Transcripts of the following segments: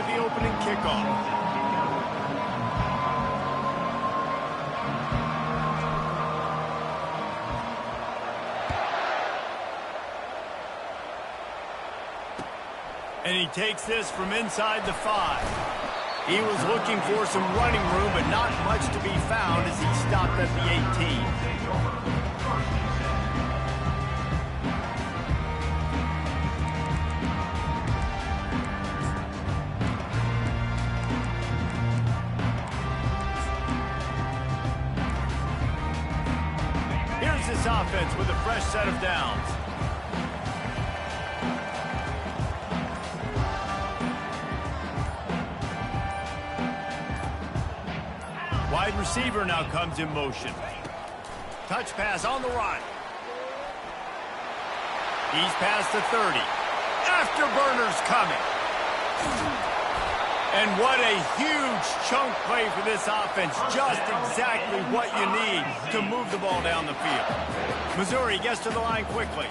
with the opening kickoff. And he takes this from inside the 5. He was looking for some running room, but not much to be found as he stopped at the 18. Here's this offense with a fresh set of downs. Wide receiver now comes in motion. Touch pass on the run. He's past the 30. Afterburners coming. And what a huge chunk play for this offense. Just exactly what you need to move the ball down the field. Missouri gets to the line quickly.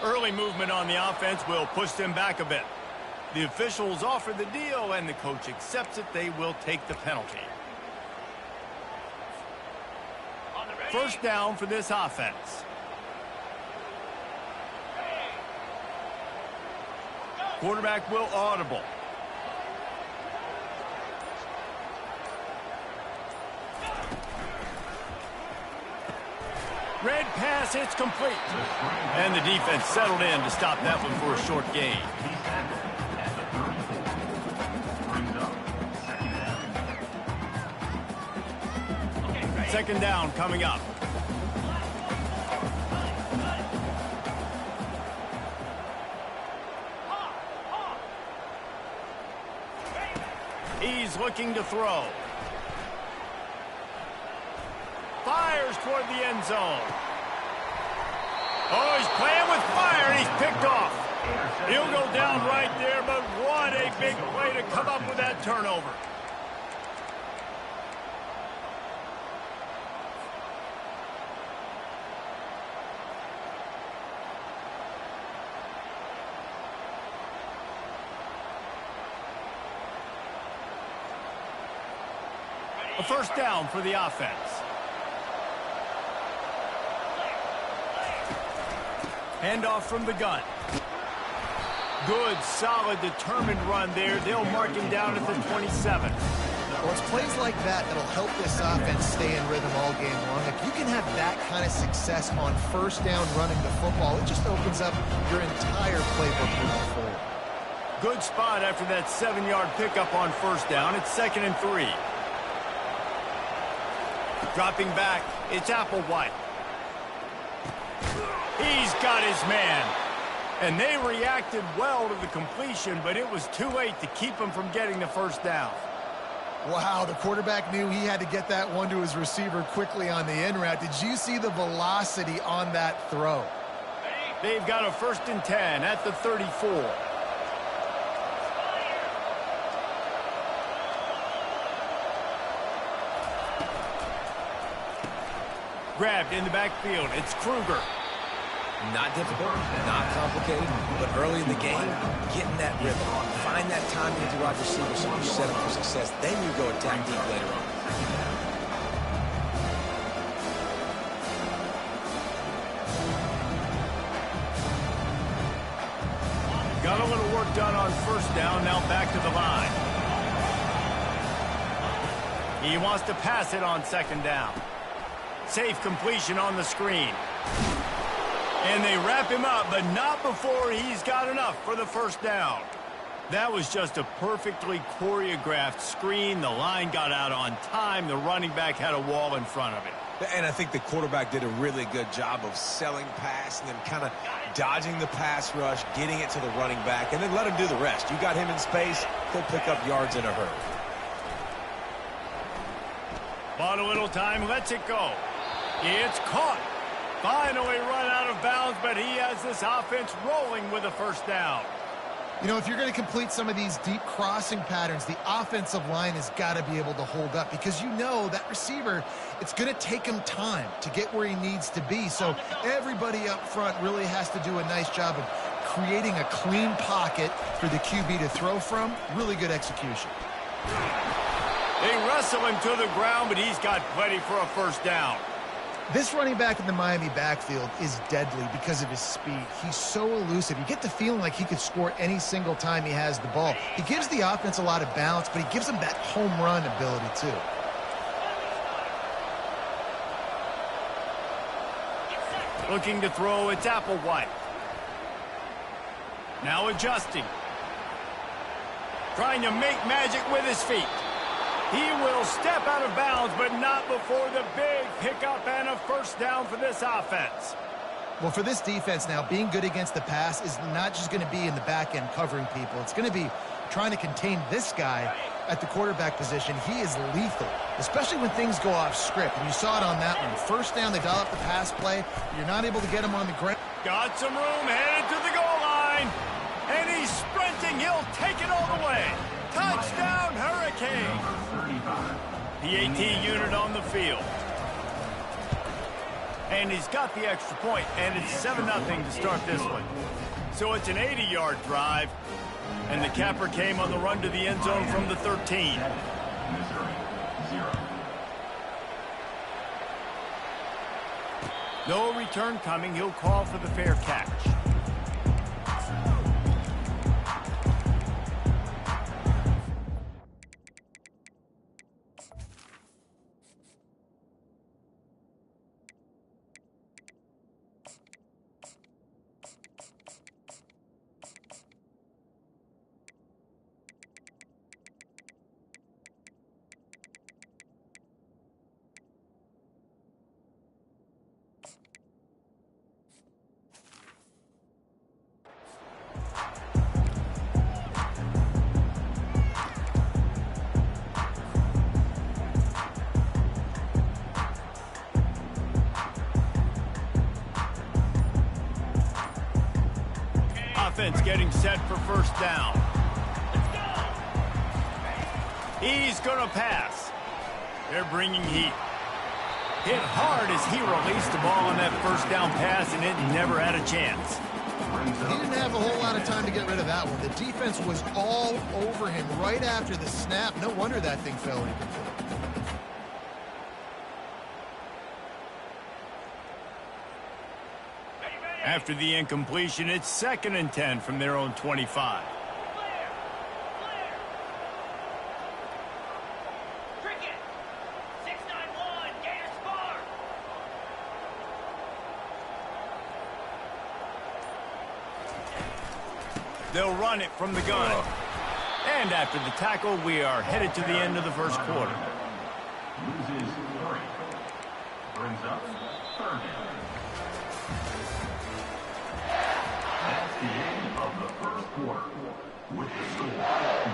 Early movement on the offense will push them back a bit. The officials offer the deal, and the coach accepts it. They will take the penalty. First down for this offense. Quarterback will audible. Red pass, it's complete. And the defense settled in to stop that one for a short gain. Second down coming up. He's looking to throw. Fires toward the end zone. Oh, he's playing with fire, and he's picked off. He'll go down right there, but what a big play to come up with that turnover. A first down for the offense. Handoff from the gun. Good, solid, determined run there. They'll mark him down at the 27. Well, it's plays like that that'll help this offense stay in rhythm all game long. If you can have that kind of success on first down running the football, it just opens up your entire playbook moving forward. Good spot after that 7-yard pickup on first down. It's 2nd and 3. Dropping back, it's Applewhite. He's got his man. And they reacted well to the completion, but it was too late to keep him from getting the first down. Wow, the quarterback knew he had to get that one to his receiver quickly on the in route. Did you see the velocity on that throw? They've got a 1st and 10 at the 34. Grabbed in the backfield. It's Kruger. Not difficult, not complicated, but early in the game, getting that rhythm. Find that timing with your wide receiver so you set up for success. Then you go attack deep later on. Got a little work done on first down, now back to the line. He wants to pass it on 2nd down. Safe completion on the screen. And they wrap him up, but not before he's got enough for the first down. That was just a perfectly choreographed screen. The line got out on time. The running back had a wall in front of it. And I think the quarterback did a really good job of selling pass and then kind of dodging the pass rush, getting it to the running back, and then let him do the rest. You got him in space, he'll pick up yards in a hurry. Bought a little time, lets it go. It's caught. Finally run out of bounds, but he has this offense rolling with a first down. You know, if you're going to complete some of these deep crossing patterns, the offensive line has got to be able to hold up because you know that receiver, it's going to take him time to get where he needs to be. So everybody up front really has to do a nice job of creating a clean pocket for the QB to throw from. Really good execution. They wrestle him to the ground, but he's got plenty for a first down. This running back in the Miami backfield is deadly because of his speed. He's so elusive. You get the feeling like he could score any single time he has the ball. He gives the offense a lot of balance, but he gives them that home run ability too. Looking to throw, it's Applewhite. Now adjusting. Trying to make magic with his feet. He will step out of bounds, but not before the big pickup and a first down for this offense. Well, for this defense now, being good against the pass is not just going to be in the back end covering people. It's going to be trying to contain this guy at the quarterback position. He is lethal, especially when things go off script. And you saw it on that one. First down, they dial up the pass play. You're not able to get him on the ground. Got some room, headed to the goal line. And he's sprinting. He'll take it all the way. Touchdown, Hurricane. The AT unit on the field. And he's got the extra point, and it's 7-0 to start this one. So it's an 80-yard drive, and the capper came on the run to the end zone from the 13. No return coming. He'll call for the fair catch. Offense getting set for first down. He's going to pass. They're bringing heat. Hit hard as he released the ball on that first down pass, and it never had a chance. He didn't have a whole lot of time to get rid of that one. The defense was all over him right after the snap. No wonder that thing fell incomplete. After the incompletion, it's 2nd and 10 from their own 25. Cricket, 691, Gator Spark. They'll run it from the gun. And after the tackle, we are headed to the end of the first quarter. Loses 3. Brings up 3rd down. That's the end of the first quarter. With the score,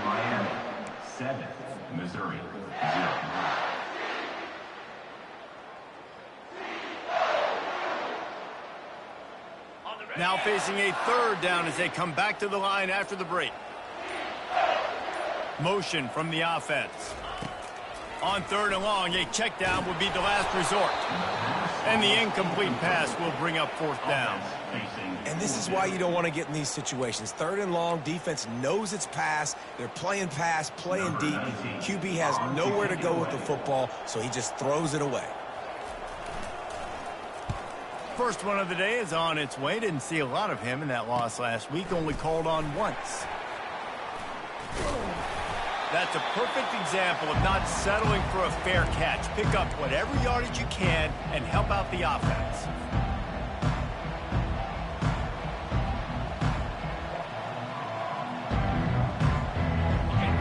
Miami 7, Missouri 0. Now facing a 3rd down as they come back to the line after the break. Motion from the offense. On 3rd and long, a check down would be the last resort. And the incomplete pass will bring up 4th down. And this is why you don't want to get in these situations. 3rd and long, defense knows it's pass. They're playing pass, playing deep. QB has nowhere to go with the football, so he just throws it away. First one of the day is on its way. Didn't see a lot of him in that loss last week. Only called on once. That's a perfect example of not settling for a fair catch. Pick up whatever yardage you can and help out the offense.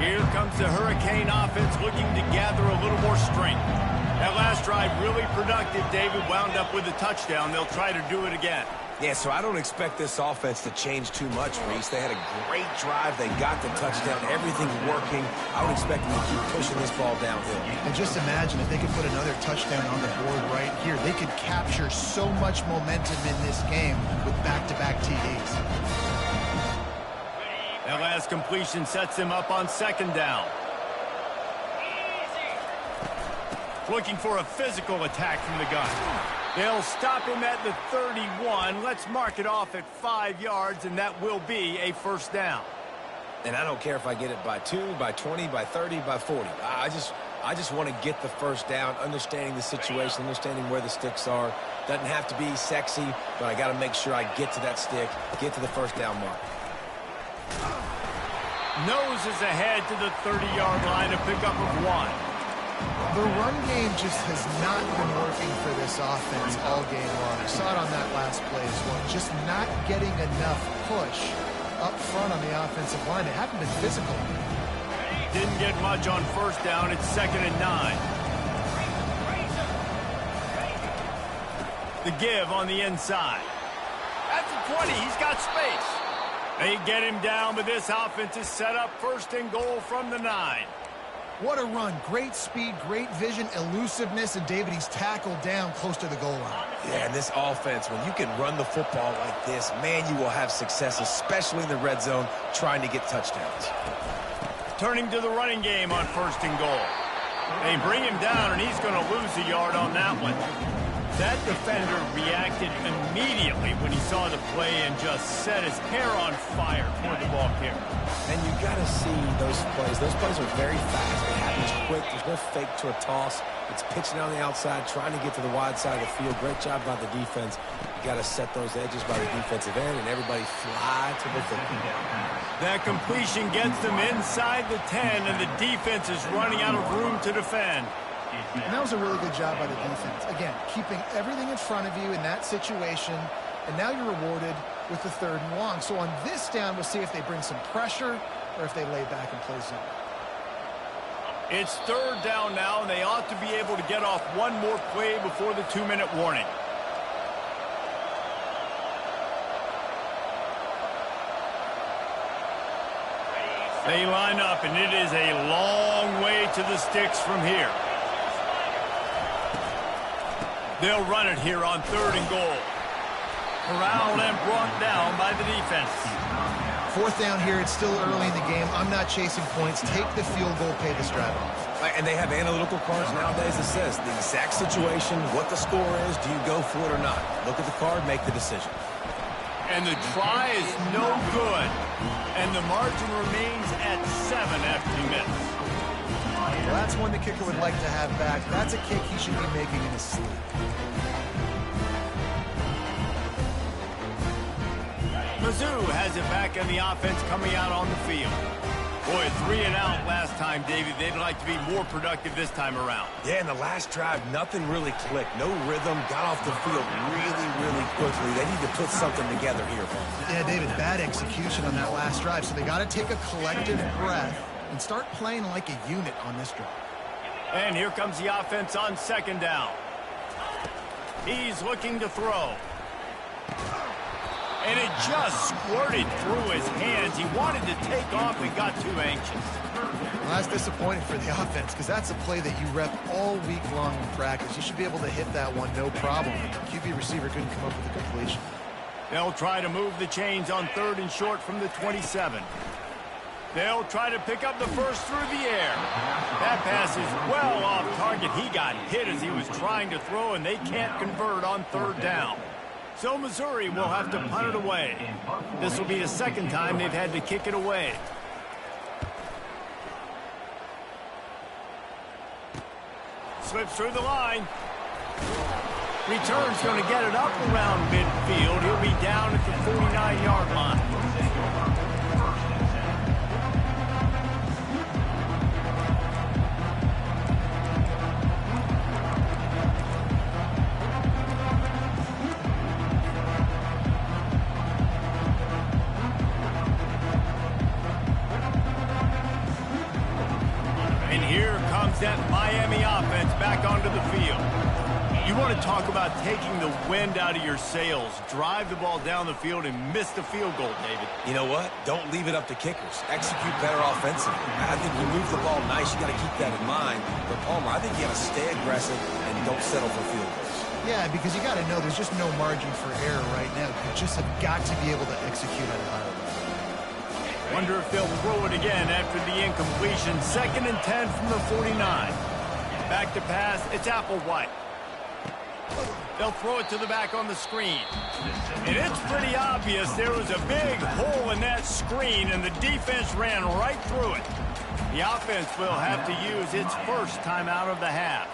Here comes the Hurricane offense looking to gather a little more strength. That last drive really productive. David wound up with a touchdown. They'll try to do it again. Yeah, so I don't expect this offense to change too much, Reese. They had a great drive. They got the touchdown. Everything's working. I would expect them to keep pushing this ball downhill. And just imagine if they could put another touchdown on the board right here. They could capture so much momentum in this game with back-to-back TDs. That last completion sets him up on second down. Looking for a physical attack from the gun. They'll stop him at the 31. Let's mark it off at 5 yards, and that will be a first down. And I don't care if I get it by 2, by 20, by 30, by 40. I just want to get the first down, understanding the situation, understanding where the sticks are. Doesn't have to be sexy, but I got to make sure I get to that stick, get to the first down mark. Noses ahead to the 30-yard line, a pickup of 1. The run game just has not been working for this offense all game long. I saw it on that last play as well. Just not getting enough push up front on the offensive line. They haven't been physical. Didn't get much on first down. It's 2nd and 9. The give on the inside. At the 20, he's got space. They get him down, but this offense is set up 1st and goal from the 9. What a run. Great speed, great vision, elusiveness, and David, he's tackled down close to the goal line. Yeah, and this offense, when you can run the football like this, man, you will have success, especially in the red zone, trying to get touchdowns. Turning to the running game on 1st and goal. They bring him down, and he's going to lose a yard on that one. That defender reacted immediately when he saw the play and just set his hair on fire toward the ball carrier. And you got to see those plays. Those plays are very fast. They happen quick. There's no fake to a toss. It's pitching on the outside, trying to get to the wide side of the field. Great job by the defense. You got to set those edges by the defensive end, and everybody fly to the football. That completion gets them inside the 10, and the defense is running out of room to defend. And that was a really good job by the defense. Again, keeping everything in front of you in that situation, and now you're rewarded with the 3rd and long. So on this down, we'll see if they bring some pressure or if they lay back and play zone. It's 3rd down now, and they ought to be able to get off one more play before the 2-minute warning. They line up, and it is a long way to the sticks from here. They'll run it here on 3rd and goal. Corralled and brought down by the defense. 4th down here. It's still early in the game. I'm not chasing points. Take the field goal, pay this drive off. And they have analytical cards nowadays that says the exact situation, what the score is, do you go for it or not? Look at the card, make the decision. And the try is no good. And the margin remains at 7 after 2 minutes. Well, that's one the kicker would like to have back. That's a kick he should be making in his sleep. Mizzou has it back on the offense coming out on the field. Boy, 3 and out last time, David. They'd like to be more productive this time around. Yeah, in the last drive, nothing really clicked. No rhythm, got off the field really, really quickly. They need to put something together here. Yeah, David, bad execution on that last drive, so they got to take a collective breath and start playing like a unit on this drive. And here comes the offense on 2nd down. He's looking to throw. And it just squirted through his hands. He wanted to take off and got too anxious. Well, that's disappointing for the offense because that's a play that you rep all week long in practice. You should be able to hit that one no problem. The QB receiver couldn't come up with a completion. They'll try to move the chains on 3rd and short from the 27. They'll try to pick up the first through the air. That pass is well off target. He got hit as he was trying to throw, and they can't convert on 3rd down. So Missouri will have to punt it away. This will be the 2nd time they've had to kick it away. Slips through the line. Return's going to get it up around midfield. He'll be down at the 49-yard line. That Miami offense back onto the field. You want to talk about taking the wind out of your sails. Drive the ball down the field and miss the field goal, David. You know what? Don't leave it up to kickers. Execute better offensively. I think you move the ball nice. You got to keep that in mind. But Palmer, I think you got to stay aggressive and don't settle for field goals. Yeah, because you got to know there's just no margin for error right now. You just have got to be able to execute at a high level. Wonder if they'll throw it again after the incompletion. 2nd and 10 from the 49. Back to pass, it's Applewhite. They'll throw it to the back on the screen. And it's pretty obvious there was a big hole in that screen, and the defense ran right through it. The offense will have to use its first timeout of the half.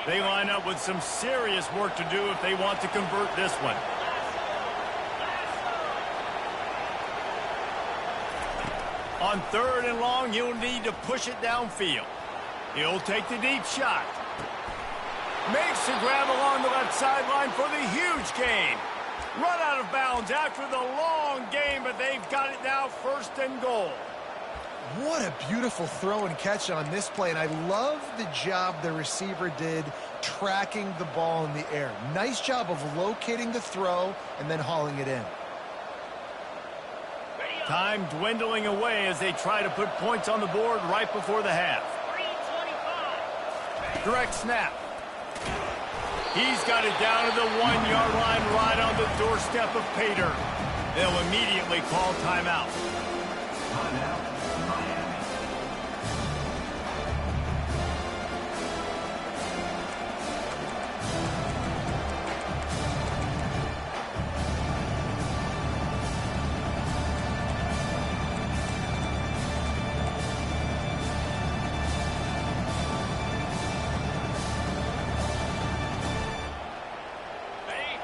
They line up with some serious work to do if they want to convert this one. On 3rd and long, he'll need to push it downfield. He'll take the deep shot. Makes the grab along the left sideline for the huge gain. Run out of bounds after the long game, but they've got it now 1st and goal. What a beautiful throw and catch on this play, and I love the job the receiver did tracking the ball in the air. Nice job of locating the throw and then hauling it in. Time dwindling away as they try to put points on the board right before the half. Direct snap. He's got it down to the 1-yard line right on the doorstep of Pater. They'll immediately call timeout. Timeout, Miami.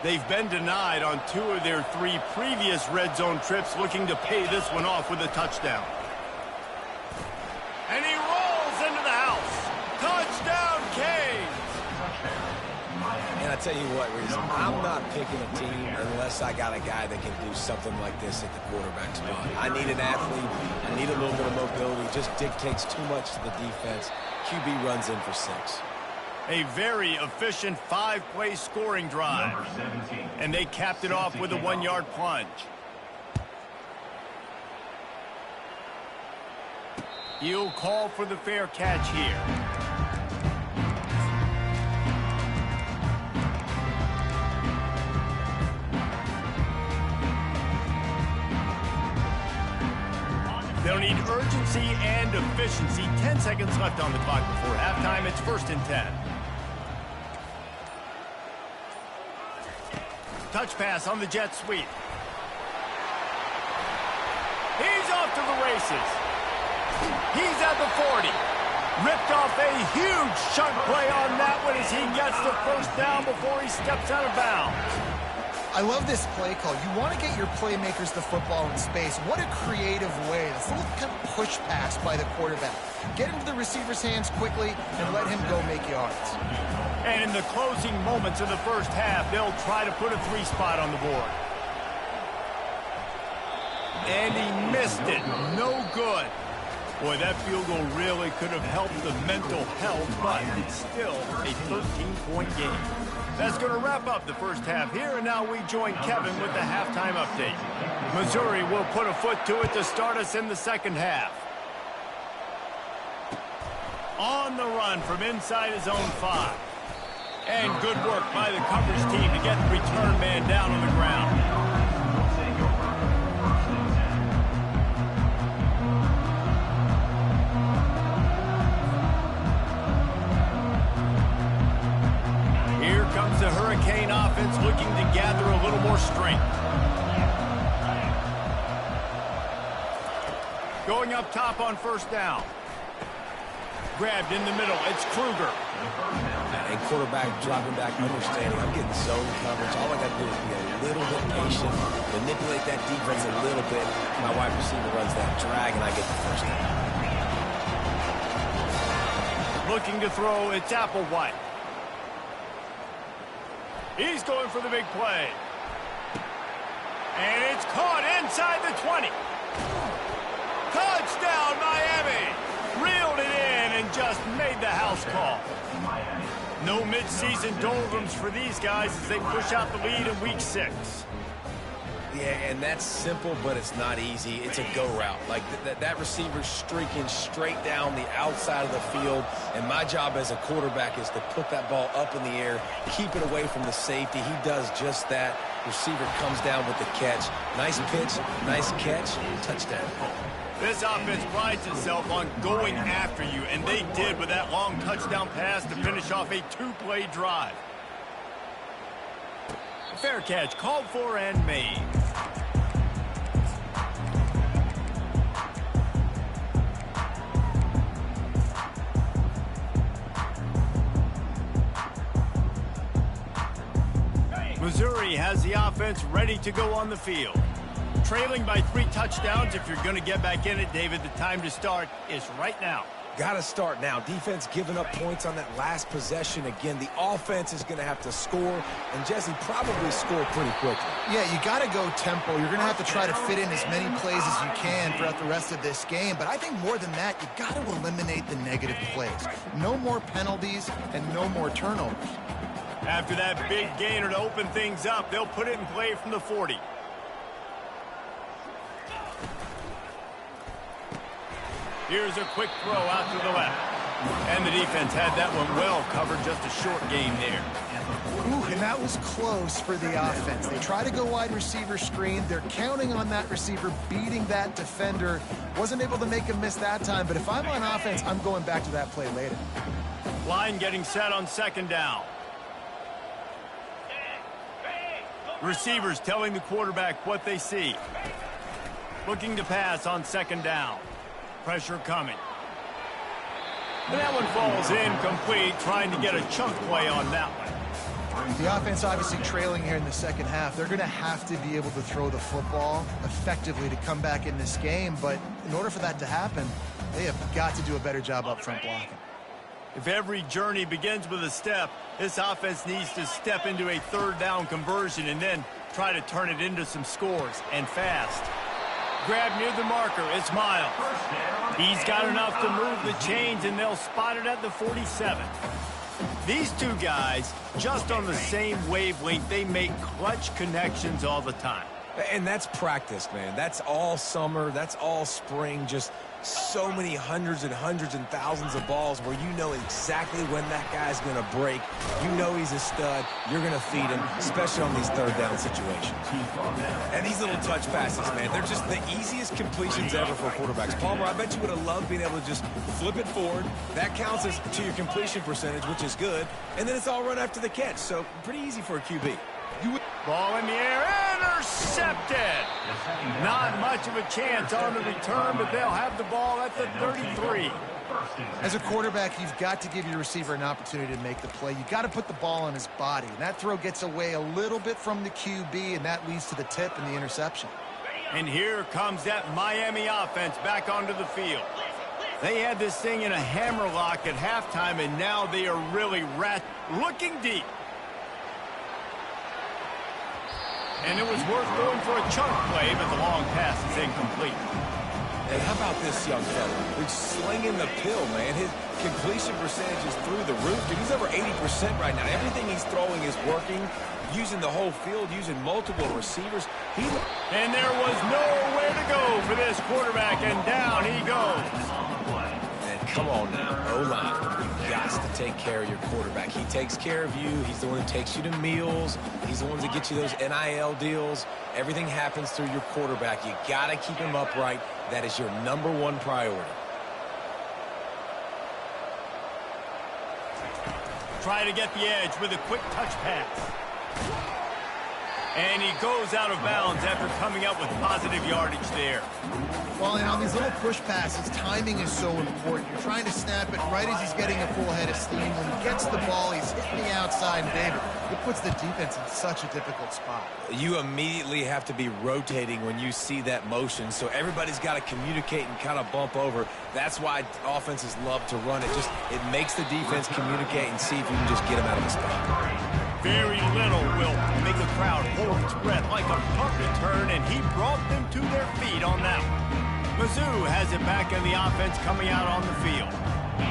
They've been denied on 2 of their 3 previous red zone trips, looking to pay this one off with a touchdown. And he rolls into the house. Touchdown, Canes! And I tell you what, Reese, I'm not picking a team unless I got a guy that can do something like this at the quarterback spot. I need an athlete. I need a little bit of mobility. Just dictates too much to the defense. QB runs in for 6. A very efficient 5-play scoring drive. Number 17. And they capped it off with a 1-yard plunge. He'll call for the fair catch here. They'll need urgency and efficiency. 10 seconds left on the clock before halftime. It's 1st and 10. Touch pass on the jet sweep. He's off to the races. He's at the 40. Ripped off a huge chunk play on that one as he gets the 1st down before he steps out of bounds. I love this play call. You want to get your playmakers the football in space. What a creative way. This little kind of push pass by the quarterback. Get into the receiver's hands quickly and let him go make yards. And in the closing moments of the 1st half, they'll try to put a 3 spot on the board. And he missed it. No good. Boy, that field goal really could have helped the mental health, but it's still a 13-point game. That's going to wrap up the 1st half here, and now we join Kevin with the halftime update. Missouri will put a foot to it to start us in the 2nd half. On the run from inside his own 5. And good work by the coverage team to get the return man down on the ground. Here comes the Hurricane offense looking to gather a little more strength. Going up top on 1st down. Grabbed in the middle. It's Kruger. And quarterback dropping back, understanding I'm getting zone coverage. All I got to do is be a little bit patient, manipulate that defense a little bit. My wide receiver runs that drag, and I get the 1st down. Looking to throw, it's Applewhite. He's going for the big play. And it's caught inside the 20. Touchdown, Miami! Reeled it in and just made the house call. No mid-season doldrums for these guys as they push out the lead in week 6. Yeah, and that's simple, but it's not easy. It's a go route. Like that receiver's streaking straight down the outside of the field, and my job as a quarterback is to put that ball up in the air, keep it away from the safety. He does just that. Receiver comes down with the catch. Nice pitch, nice catch, touchdown. This offense prides itself on going after you, and they did with that long touchdown pass to finish off a two-play drive. Fair catch called for and made. Missouri has the offense ready to go on the field. Trailing by 3 touchdowns. If you're going to get back in it, David, the time to start is right now. Got to start now. Defense giving up points on that last possession. Again, the offense is going to have to score, and Jesse probably score pretty quickly. Yeah, you got to go tempo. You're going to have to try to fit in as many plays as you can throughout the rest of this game. But I think more than that, you got to eliminate the negative plays. No more penalties and no more turnovers. After that big gainer to open things up, they'll put it in play from the 40. Here's a quick throw out to the left. And the defense had that one well covered, just a short game there. Ooh, and that was close for the offense. They try to go wide receiver screen. They're counting on that receiver beating that defender. Wasn't able to make him miss that time, but if I'm on offense, I'm going back to that play later. Line getting set on second down. Receivers telling the quarterback what they see. Looking to pass on second down. Pressure coming. And that one falls incomplete, trying to get a chunk play on that one. The offense obviously trailing here in the second half. They're going to have to be able to throw the football effectively to come back in this game, but in order for that to happen, they have got to do a better job up front blocking. If every journey begins with a step, this offense needs to step into a third down conversion and then try to turn it into some scores, and fast. Grab near the marker, it's Miles. He's got enough to move the chains, and they'll spot it at the 47. These two guys, just on the same wavelength, they make clutch connections all the time. And that's practice, man. That's all summer. That's all spring. Just so many hundreds and thousands of balls where you know exactly when that guy's going to break. You know he's a stud. You're going to feed him, especially on these third down situations. And these little touch passes, man, they're just the easiest completions ever for quarterbacks. Palmer, I bet you would have loved being able to just flip it forward. That counts as to your completion percentage, which is good. And then it's all run after the catch. So pretty easy for a QB. Ball in the air, intercepted. Not much of a chance on the return, but they'll have the ball at the 33. As a quarterback, you've got to give your receiver an opportunity to make the play. You've got to put the ball on his body. And that throw gets away a little bit from the QB, and that leads to the tip and the interception. And here comes that Miami offense back onto the field. They had this thing in a hammerlock at halftime, and now they are really looking deep. And it was worth going for a chunk play, but the long pass is incomplete. And how about this young fella? He's slinging the pill, man. His completion percentage is through the roof. Dude, he's over 80% right now. Everything he's throwing is working, using the whole field, using multiple receivers. And there was nowhere to go for this quarterback, and down he goes. And come on now, O-line. You've got to take care of your quarterback. He takes care of you. He's the one who takes you to meals. He's the one that gets you those NIL deals. Everything happens through your quarterback. You got to keep him upright. That is your #1 priority. Try to get the edge with a quick touch pass. And he goes out of bounds after coming up with positive yardage there. Well, and on these little push passes, timing is so important. You're trying to snap it right as he's getting a full head of steam. When he gets the ball, he's hitting the outside, and David, it puts the defense in such a difficult spot. You immediately have to be rotating when you see that motion, so everybody's got to communicate and kind of bump over. That's why offenses love to run it. It makes the defense communicate and see if you can just get them out of the spot. Very little will make the crowd hold its breath like a punt return, and he brought them to their feet on that one. Mizzou has it back in the offense coming out on the field.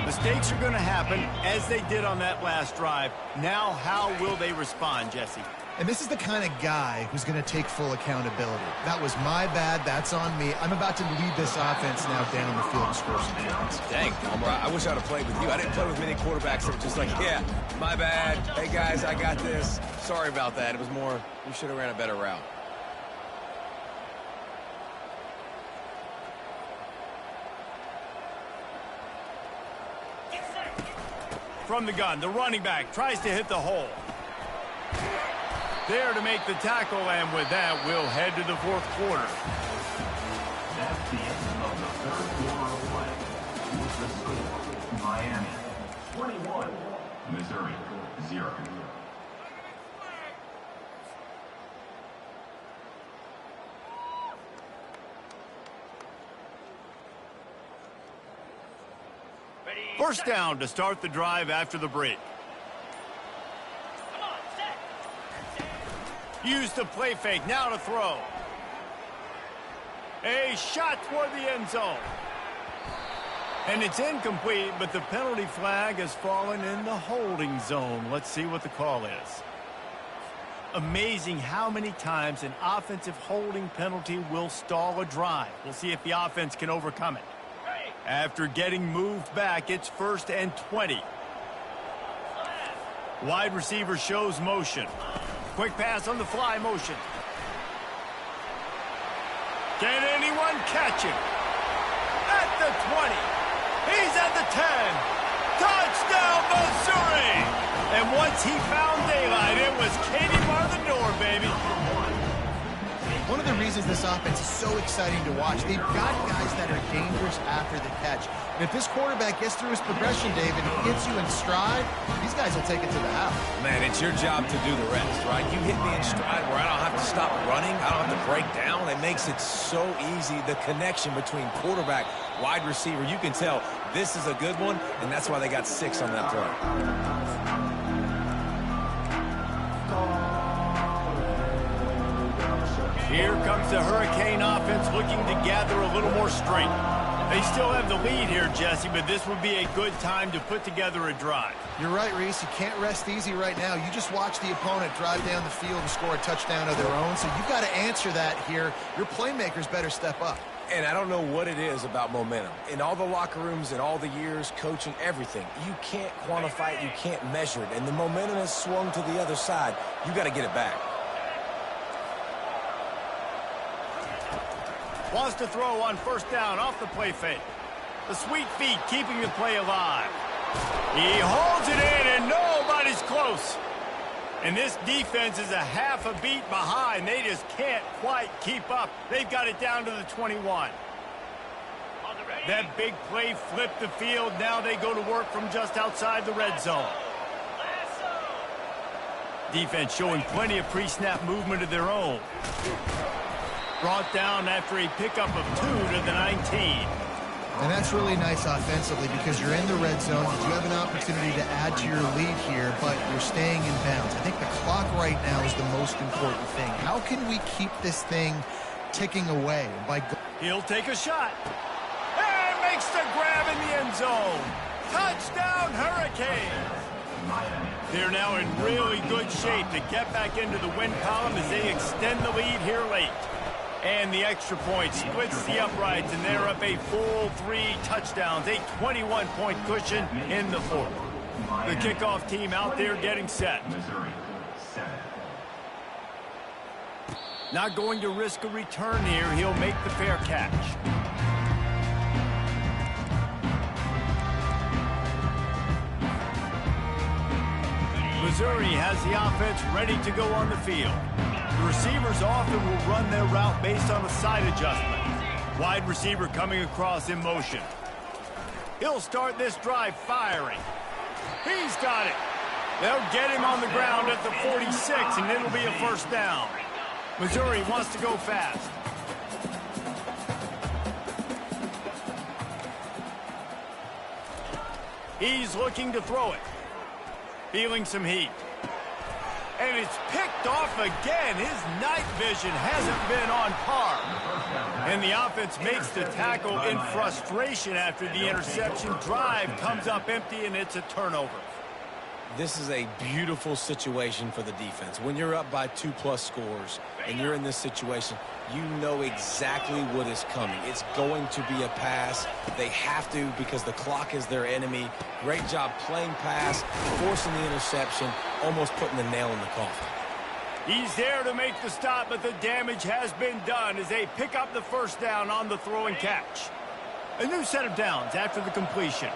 Mistakes are going to happen, as they did on that last drive. Now, how will they respond, Jesse? And this is the kind of guy who's going to take full accountability. That was my bad. That's on me. I'm about to lead this offense now down the field and score some points. Dang, Elmer, I wish I'd have played with you. I didn't play with many quarterbacks that were just like, yeah, my bad. Hey, guys, I got this. Sorry about that. It was more, you should have ran a better route. From the gun, the running back tries to hit the hole. There to make the tackle, and with that, we'll head to the fourth quarter. That's the end of the third quarter of play. With the score, Miami 21, Missouri 0. First down to start the drive after the break. Come on, set. Use the play fake, now to throw. A shot toward the end zone. And it's incomplete, but the penalty flag has fallen in the holding zone. Let's see what the call is. Amazing how many times an offensive holding penalty will stall a drive. We'll see if the offense can overcome it. After getting moved back, it's 1st and 20. Wide receiver shows motion. Quick pass on the fly motion. Can anyone catch him? At the 20. He's at the 10. Touchdown, Missouri! And once he found daylight, it was Katie bar the door, baby. One of the reasons this offense is so exciting to watch, they've got guys that are dangerous after the catch. And if this quarterback gets through his progression, David, and gets you in stride, these guys will take it to the house. Man, it's your job to do the rest, right? You hit me in stride where I don't have to stop running. I don't have to break down. It makes it so easy, the connection between quarterback, wide receiver. You can tell this is a good one, and that's why they got 6 on that play. Here comes the Hurricane offense looking to gather a little more strength. They still have the lead here, Jesse, but this would be a good time to put together a drive. You're right, Reese. You can't rest easy right now. You just watch the opponent drive down the field and score a touchdown of their own, so you've got to answer that here. Your playmakers better step up. And I don't know what it is about momentum. In all the locker rooms, in all the years, coaching, everything, you can't quantify it, you can't measure it. And the momentum has swung to the other side. You got to get it back. Wants to throw on 1st down off the play fake. The sweet feet keeping the play alive. He holds it in, and nobody's close. And this defense is a half a beat behind. They just can't quite keep up. They've got it down to the 21. That big play flipped the field. Now they go to work from just outside the red zone. Defense showing plenty of pre-snap movement of their own. Brought down after a pickup of 2 to the 19. And that's really nice offensively because you're in the red zone. You do have an opportunity to add to your lead here, but you're staying in bounds. I think the clock right now is the most important thing. How can we keep this thing ticking away? He'll take a shot. And makes the grab in the end zone. Touchdown, Hurricanes. They're now in really good shape to get back into the win column as they extend the lead here late. And the extra point splits the uprights, and they're up a full 3 touchdowns, a 21-point cushion in the fourth. The kickoff team out there getting set. Missouri 7. Not going to risk a return here. He'll make the fair catch. Missouri has the offense ready to go on the field. The receivers often will run their route based on a side adjustment. Wide receiver coming across in motion. He'll start this drive firing. He's got it. They'll get him on the ground at the 46, and it'll be a 1st down. Missouri wants to go fast. He's looking to throw it. Feeling some heat. And it's picked off again. His night vision hasn't been on par. And the offense makes the tackle in frustration after the interception. Drive comes up empty, and it's a turnover. This is a beautiful situation for the defense. When you're up by 2+ scores and you're in this situation, you know exactly what is coming. It's going to be a pass. They have to because the clock is their enemy. Great job playing pass, forcing the interception, almost putting the nail in the coffin. He's there to make the stop, but the damage has been done as they pick up the first down on the throw and catch. A new set of downs after the completion.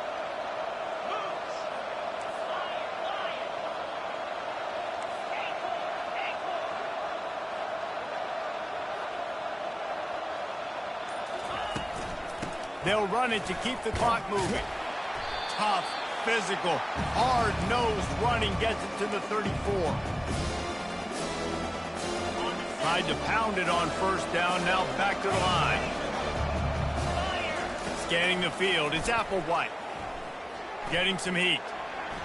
They'll run it to keep the clock moving. Tough, physical, hard-nosed running gets it to the 34. Tried to pound it on first down, now back to the line. Scanning the field, it's Applewhite. Getting some heat.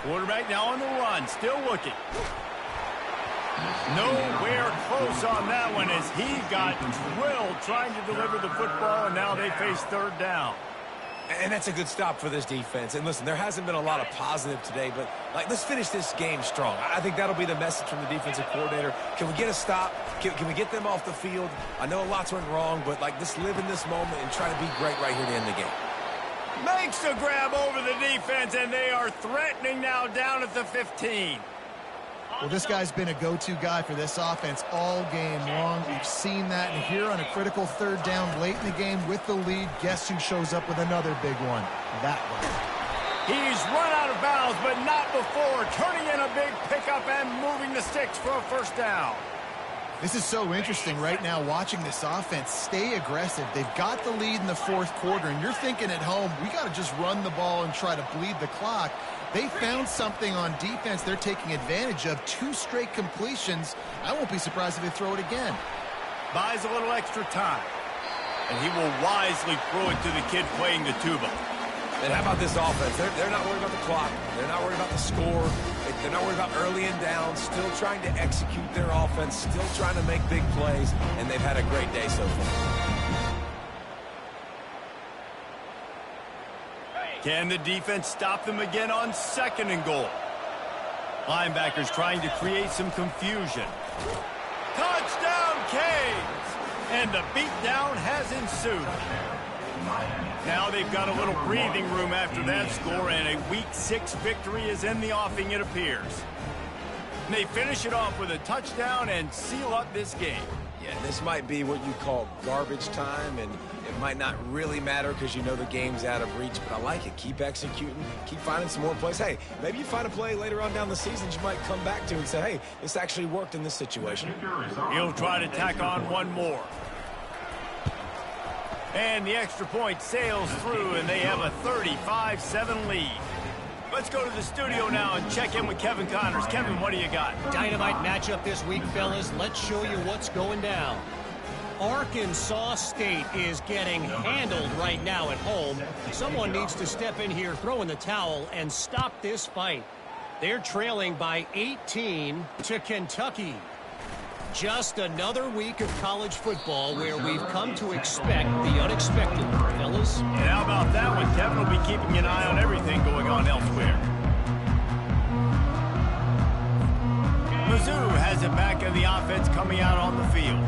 Quarterback now on the run, still looking. Nowhere close on that one as he got drilled trying to deliver the football, and now they face third down. And that's a good stop for this defense. And listen, there hasn't been a lot of positive today, but let's finish this game strong. I think that'll be the message from the defensive coordinator. Can we get a stop? Can we get them off the field? I know lots went wrong, but let's live in this moment and try to be great right here to end the game. Makes the grab over the defense, and they are threatening now down at the 15. Well, this guy's been a go-to guy for this offense all game long. We've seen that, and here on a critical third down late in the game with the lead, guess who shows up with another big one? That one. He's run out of bounds, but not before, turning in a big pickup and moving the sticks for a first down. This is so interesting right now watching this offense stay aggressive. They've got the lead in the fourth quarter, and you're thinking at home, we got to just run the ball and try to bleed the clock. They found something on defense they're taking advantage of. 2 straight completions. I won't be surprised if they throw it again. Buys a little extra time. And he will wisely throw it to the kid playing the tuba. And how about this offense? They're not worried about the clock. They're not worried about the score. They're not worried about early and down. Still trying to execute their offense. Still trying to make big plays. And they've had a great day so far. Can the defense stop them again on 2nd and goal? Linebackers trying to create some confusion. Touchdown, Canes! And the beatdown has ensued. Now they've got a little breathing room after that score, and a Week 6 victory is in the offing, it appears. And they finish it off with a touchdown and seal up this game. Yeah, this might be what you call garbage time, and it might not really matter because you know the game's out of reach, but I like it. Keep executing. Keep finding some more plays. Hey, maybe you find a play later on down the season you might come back to and say, hey, this actually worked in this situation. He'll try to tack on one more. And the extra point sails through, and they have a 35-7 lead. Let's go to the studio now and check in with Kevin Connors. Kevin, what do you got? Dynamite matchup this week, fellas. Let's show you what's going down. Arkansas State is getting handled right now at home. Someone needs to step in here, throw in the towel, and stop this fight. They're trailing by 18 to Kentucky. Just another week of college football where we've come to expect the unexpected, fellas. And how about that one? Kevin will be keeping an eye on everything going on elsewhere. Mizzou has it back in the offense coming out on the field.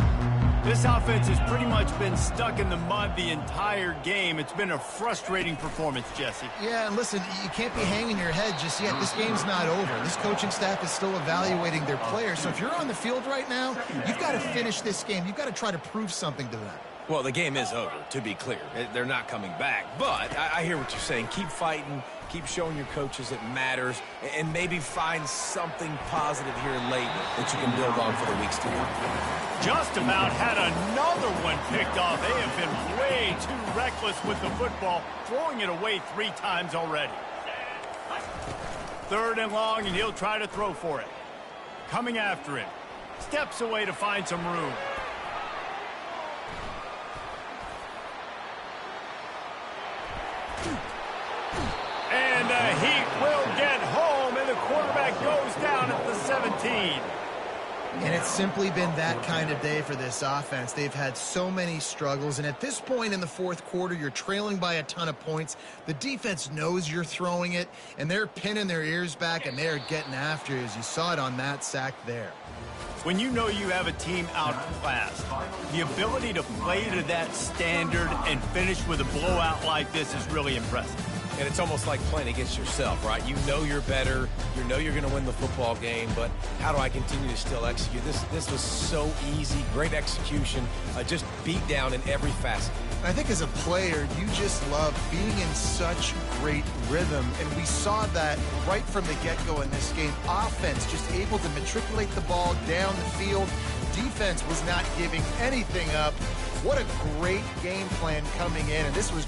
This offense has pretty much been stuck in the mud the entire game. It's been a frustrating performance, Jesse. Yeah, and listen, you can't be hanging your head just yet. This game's not over. This coaching staff is still evaluating their players. So if you're on the field right now, you've got to finish this game. You've got to try to prove something to them. Well, the game is over, to be clear. They're not coming back. But I hear what you're saying. Keep fighting. Keep showing your coaches it matters. And maybe find something positive here late that you can build on for the weeks to come. Just about had another one picked off. They have been way too reckless with the football, throwing it away 3 times already. 3rd and long, and he'll try to throw for it. Coming after it. Steps away to find some room. And the heat will get home, and the quarterback goes down at the 17. And it's simply been that kind of day for this offense. They've had so many struggles, and at this point in the fourth quarter, you're trailing by a ton of points. The defense knows you're throwing it, and they're pinning their ears back, and they're getting after you, as you saw it on that sack there. When you know you have a team outclassed, the ability to play to that standard and finish with a blowout like this is really impressive. And it's almost like playing against yourself, right? You know you're better. You know you're going to win the football game, but how do I continue to still execute? This was so easy. Great execution. Just beat down in every facet. I think as a player, you just love being in such great rhythm, and we saw that right from the get-go in this game. Offense just able to matriculate the ball down the field. Defense was not giving anything up. What a great game plan coming in, and this was